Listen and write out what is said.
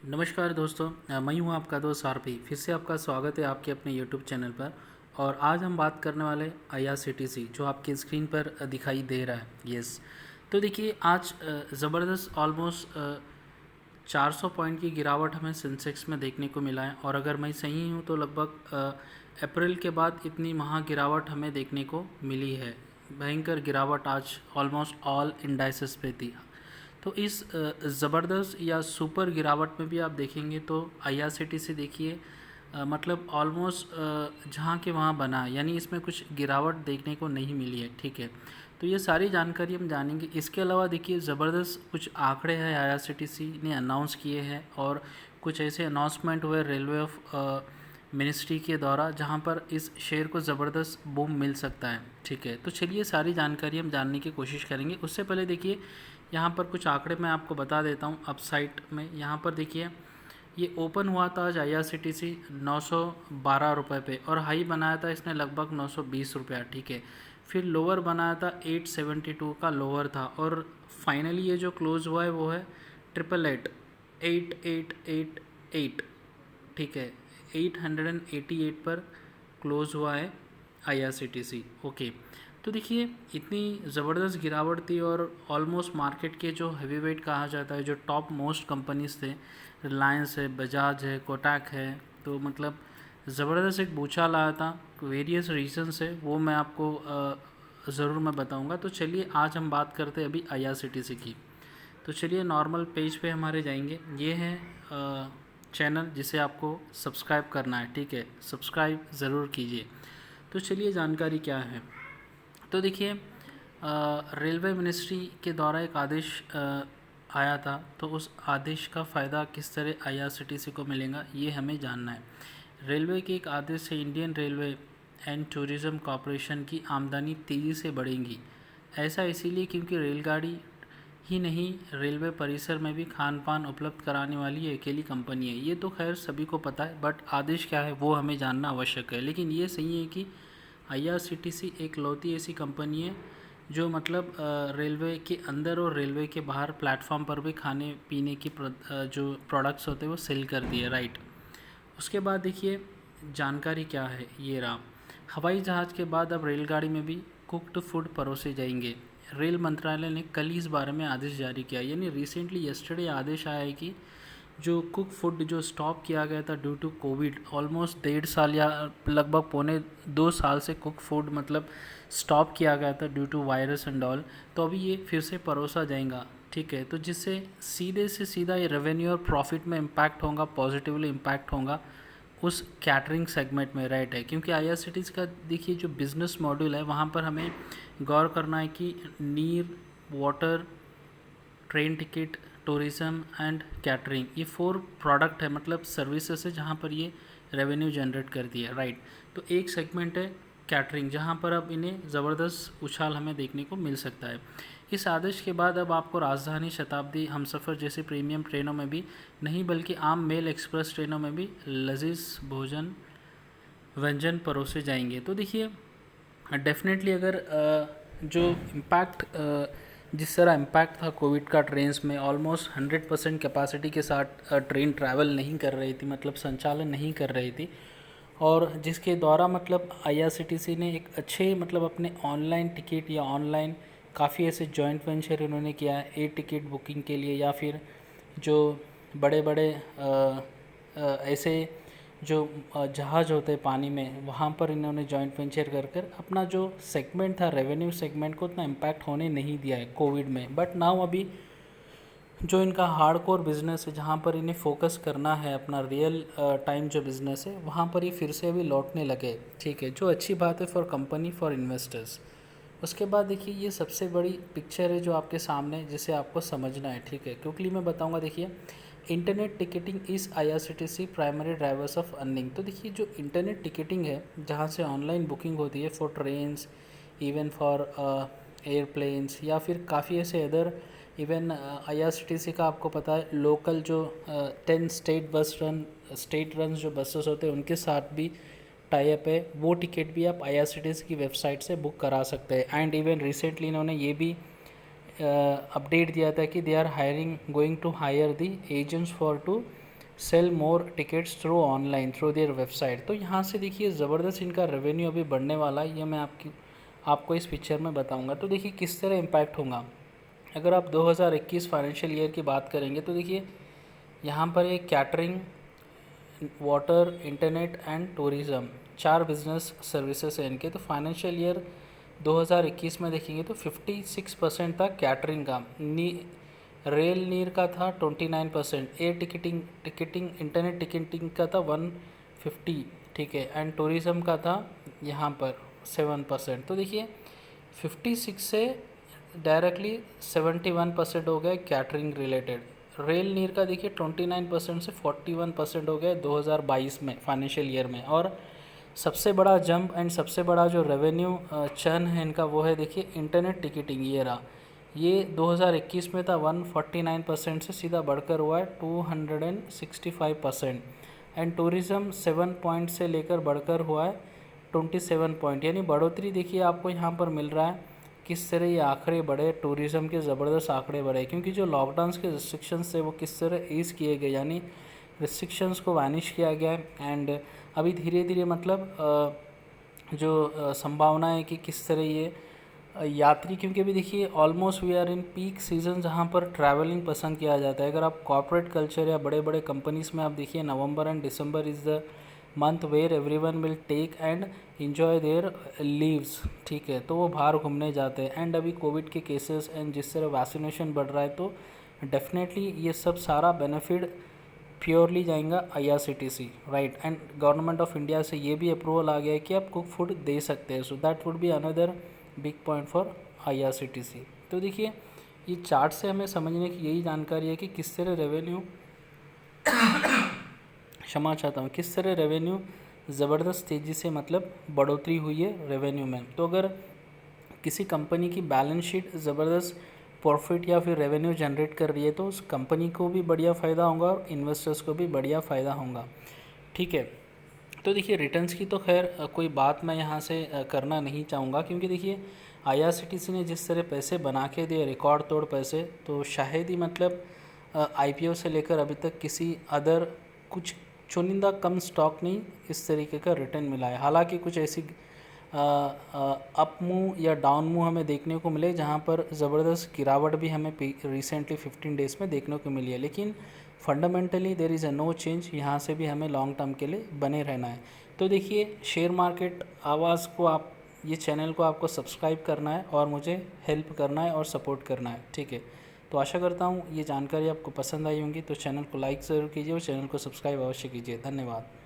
नमस्कार दोस्तों, मैं हूं आपका दोस्त आरपी। फिर से आपका स्वागत है आपके अपने यूट्यूब चैनल पर। और आज हम बात करने वाले आईआरसीटीसी जो आपकी स्क्रीन पर दिखाई दे रहा है। यस, तो देखिए आज ज़बरदस्त ऑलमोस्ट 400 पॉइंट की गिरावट हमें सेंसेक्स में देखने को मिला है। और अगर मैं सही हूं तो लगभग अप्रैल के बाद इतनी महा गिरावट हमें देखने को मिली है। भयंकर गिरावट आज ऑलमोस्ट ऑल इंडाइसेस पे थी। तो इस ज़बरदस्त या सुपर गिरावट में भी आप देखेंगे तो आईआरसीटीसी देखिए मतलब ऑलमोस्ट जहाँ के वहाँ बना, यानी इसमें कुछ गिरावट देखने को नहीं मिली है। ठीक है, तो ये सारी जानकारी हम जानेंगे। इसके अलावा देखिए ज़बरदस्त कुछ आंकड़े हैं आईआरसीटीसी ने अनाउंस किए हैं, और कुछ ऐसे अनाउंसमेंट हुए रेलवे ऑफ मिनिस्ट्री के द्वारा जहाँ पर इस शेयर को ज़बरदस्त बूम मिल सकता है। ठीक है, तो चलिए सारी जानकारी हम जानने की कोशिश करेंगे। उससे पहले देखिए यहाँ पर कुछ आंकड़े मैं आपको बता देता हूँ। अपसाइड में यहाँ पर देखिए ये ओपन हुआ था आज आईआरसीटीसी 912 रुपये पे, और हाई बनाया था इसने लगभग 920 रुपया। ठीक है, फिर लोअर बनाया था 872 का लोअर था, और फाइनली ये जो क्लोज हुआ है वो है 888 ठीक है, 888 पर क्लोज हुआ है आईआरसीटीसी। ओके, तो देखिए इतनी ज़बरदस्त गिरावट थी, और ऑलमोस्ट मार्केट के जो हैवी वेट कहा जाता है, जो टॉप मोस्ट कंपनीज थे, रिलायंस है, बजाज है, कोटक है, तो मतलब ज़बरदस्त एक भूचाल आया था। वेरियस रीजन है, वो मैं आपको ज़रूर मैं बताऊंगा। तो चलिए आज हम बात करते हैं अभी आईआरसीटीसी की। तो चलिए नॉर्मल पेज पे हमारे जाएंगे। ये है चैनल जिसे आपको सब्सक्राइब करना है। ठीक है, सब्सक्राइब ज़रूर कीजिए। तो चलिए जानकारी क्या है। तो देखिए रेलवे मिनिस्ट्री के द्वारा एक आदेश आया था, तो उस आदेश का फ़ायदा किस तरह आईआरसीटीसी को मिलेगा ये हमें जानना है। रेलवे के एक आदेश से Indian railway and tourism corporation की आमदनी तेज़ी से बढ़ेगी। ऐसा इसीलिए क्योंकि रेलगाड़ी ही नहीं, रेलवे परिसर में भी खान पान उपलब्ध कराने वाली अकेली कंपनी है। ये तो खैर सभी को पता है, बट आदेश क्या है वो हमें जानना आवश्यक है। लेकिन ये सही है कि आईआरसीटीसी एक लौती ऐसी कंपनी है जो मतलब रेलवे के अंदर और रेलवे के बाहर प्लेटफॉर्म पर भी खाने पीने की जो प्रोडक्ट्स होते हैं वो सेल कर दिए। राइट, उसके बाद देखिए जानकारी क्या है, ये रहा। हवाई जहाज़ के बाद अब रेलगाड़ी में भी कुक्ड फूड परोसे जाएंगे। रेल मंत्रालय ने कल इस बारे में आदेश जारी किया, यानी रिसेंटली यस्टरडे आदेश आया है कि जो कुक फूड जो स्टॉप किया गया था ड्यू टू कोविड, ऑलमोस्ट 1.5 साल या लगभग 2.25 साल से कुक फूड मतलब स्टॉप किया गया था due to virus and all, तो अभी ये फिर से परोसा जाएगा। ठीक है, तो जिससे सीधे से सीधा ये रेवेन्यू और प्रॉफिट में इम्पैक्ट होगा, पॉजिटिवली इम्पैक्ट होगा उस कैटरिंग सेगमेंट में। राइट है, क्योंकि आईआरसीटीज़ का देखिए जो बिज़नेस मॉड्यूल है वहाँ पर हमें गौर करना है कि नीर, water, train ticket, tourism and catering, ये 4 प्रोडक्ट है, मतलब सर्विसेज है जहाँ पर ये रेवेन्यू जनरेट करती है। राइट, तो एक सेगमेंट है कैटरिंग जहाँ पर अब इन्हें ज़बरदस्त उछाल हमें देखने को मिल सकता है। इस आदेश के बाद अब आपको राजधानी, शताब्दी, हमसफ़र जैसी प्रीमियम ट्रेनों में भी नहीं बल्कि आम मेल एक्सप्रेस ट्रेनों में भी लजीज भोजन व्यंजन परोसे जाएंगे। तो देखिए डेफिनेटली अगर जो इम्पैक्ट जिस तरह इम्पैक्ट था कोविड का ट्रेन्स में, ऑलमोस्ट 100% कैपेसिटी के साथ ट्रेन ट्रैवल नहीं कर रही थी, मतलब संचालन नहीं कर रही थी, और जिसके द्वारा मतलब आईआरसीटीसी ने एक अच्छे मतलब अपने ऑनलाइन टिकट या ऑनलाइन काफ़ी ऐसे जॉइंट वेंचर इन्होंने किया है ए टिकट बुकिंग के लिए, या फिर जो बड़े बड़े ऐसे जो जहाज़ होते हैं पानी में, वहाँ पर इन्होंने जॉइंट वेंचर कर कर अपना जो सेगमेंट था रेवेन्यू सेगमेंट को उतना इम्पैक्ट होने नहीं दिया है कोविड में। बट नाउ अभी जो इनका हार्डकोर बिज़नेस है जहाँ पर इन्हें फोकस करना है, अपना रियल टाइम जो बिज़नेस है वहाँ पर ही फिर से अभी लौटने लगे। ठीक है, जो अच्छी बात है फॉर कंपनी, फॉर इन्वेस्टर्स। उसके बाद देखिए ये सबसे बड़ी पिक्चर है जो आपके सामने है, जिसे आपको समझना है। ठीक है, क्योंकि मैं बताऊंगा। देखिए इंटरनेट टिकटिंग इस IRCTC primary drivers of earning. तो देखिए जो इंटरनेट टिकटिंग है जहाँ से ऑनलाइन बुकिंग होती है for trains, even for airplanes, या फिर काफ़ी ऐसे अदर इवन आईआरसीटीसी का आपको पता है लोकल जो 10 स्टेट रन जो बसेस होते हैं उनके साथ भी टाई अप है। वो टिकट भी आप आईआरसीटीसी की वेबसाइट से बुक करा सकते हैं। एंड इवन रिसेंटली इन्होंने ये भी अपडेट दिया था कि they are hiring going to hire the agents for to sell more tickets through online through their website. तो यहाँ से देखिए ज़बरदस्त इनका रेवेन्यू अभी बढ़ने वाला है, ये मैं आपको इस पिक्चर में बताऊंगा। तो देखिए किस तरह इम्पैक्ट होगा। अगर आप 2021 फाइनेंशियल ईयर की बात करेंगे तो देखिए यहाँ पर एक catering, water, internet and tourism, 4 business services हैं इनके। तो फाइनेंशियल ईयर 2021 में देखेंगे तो 56% था कैटरिंग का, रेल नीर का था 29%, एयर टिकटिंग इंटरनेट टिकटिंग का था 150, ठीक है, एंड टूरिज़्म का था यहाँ पर 7%। तो देखिए 56 से डायरेक्टली 71% हो गए कैटरिंग रिलेटेड। रेल नीर का देखिए 29% से 41% हो गए 2022 में फाइनेंशियल ईयर में। और सबसे बड़ा जंप एंड सबसे बड़ा जो रेवेन्यू चर्न है इनका वो है देखिए इंटरनेट टिकटिंग, ये रहा। ये 2021 में था 149% से सीधा बढ़कर हुआ है 265%। एंड टूरिज़्म 7 पॉइंट से लेकर बढ़कर हुआ है 27 पॉइंट, यानी बढ़ोतरी देखिए आपको यहाँ पर मिल रहा है। किस तरह ये आंकड़े बढ़े, टूरिज़्म के ज़बरदस्त आंकड़े बढ़े, क्योंकि जो लॉकडाउन के रिस्ट्रिक्शंस थे वो किस तरह ईज़ किए गए, यानी रिस्ट्रिक्शंस को वैनिश किया गया है। एंड अभी धीरे धीरे मतलब जो संभावना है कि किस तरह ये यात्री, क्योंकि अभी देखिए almost we are in peak season जहाँ पर ट्रैवलिंग पसंद किया जाता है। अगर आप कॉर्पोरेट कल्चर या बड़े बड़े कंपनीज़ में आप देखिए November and December is the month where everyone will take and enjoy their leaves, ठीक है, तो वो बाहर घूमने जाते हैं। एंड अभी कोविड के केसेस एंड जिस तरह वैक्सीनेशन बढ़ रहा है तो डेफिनेटली ये सब सारा बेनिफिट प्योरली जाएगा IRCTC, right. And government of India से ये भी अप्रूवल आ गया है कि आप कुक फूड दे सकते हैं, so that would be another big point for IRCTC। तो देखिए ये चार्ट से हमें समझने की यही जानकारी है कि किस तरह रेवेन्यू क्षमा चाहता हूँ, किस तरह रेवेन्यू ज़बरदस्त तेज़ी से मतलब बढ़ोतरी हुई है रेवेन्यू में। तो अगर किसी कंपनी की बैलेंस शीट ज़बरदस्त प्रॉफिट या फिर रेवेन्यू जनरेट कर रही है तो उस कंपनी को भी बढ़िया फ़ायदा होगा और इन्वेस्टर्स को भी बढ़िया फ़ायदा होगा, ठीक है। तो देखिए रिटर्न्स की तो खैर कोई बात मैं यहाँ से करना नहीं चाहूँगा, क्योंकि देखिए IRCTC ने जिस तरह पैसे बना के दिए, रिकॉर्ड तोड़ पैसे, तो शायद ही मतलब IPO से लेकर अभी तक किसी अदर कुछ चुनिंदा कम स्टॉक नहीं इस तरीके का रिटर्न मिला है। हालांकि कुछ ऐसी अप मूव या डाउन मूव हमें देखने को मिले जहां पर ज़बरदस्त गिरावट भी हमें रिसेंटली 15 डेज़ में देखने को मिली है, लेकिन fundamentally there is a no change. यहाँ से भी हमें लॉन्ग टर्म के लिए बने रहना है। तो देखिए शेयर मार्केट आवाज़ को आप, ये चैनल को आपको सब्सक्राइब करना है और मुझे हेल्प करना है और सपोर्ट करना है, ठीक है। तो आशा करता हूँ ये जानकारी आपको पसंद आई होंगी। तो चैनल को लाइक ज़रूर कीजिए और चैनल को सब्सक्राइब अवश्य कीजिए। धन्यवाद।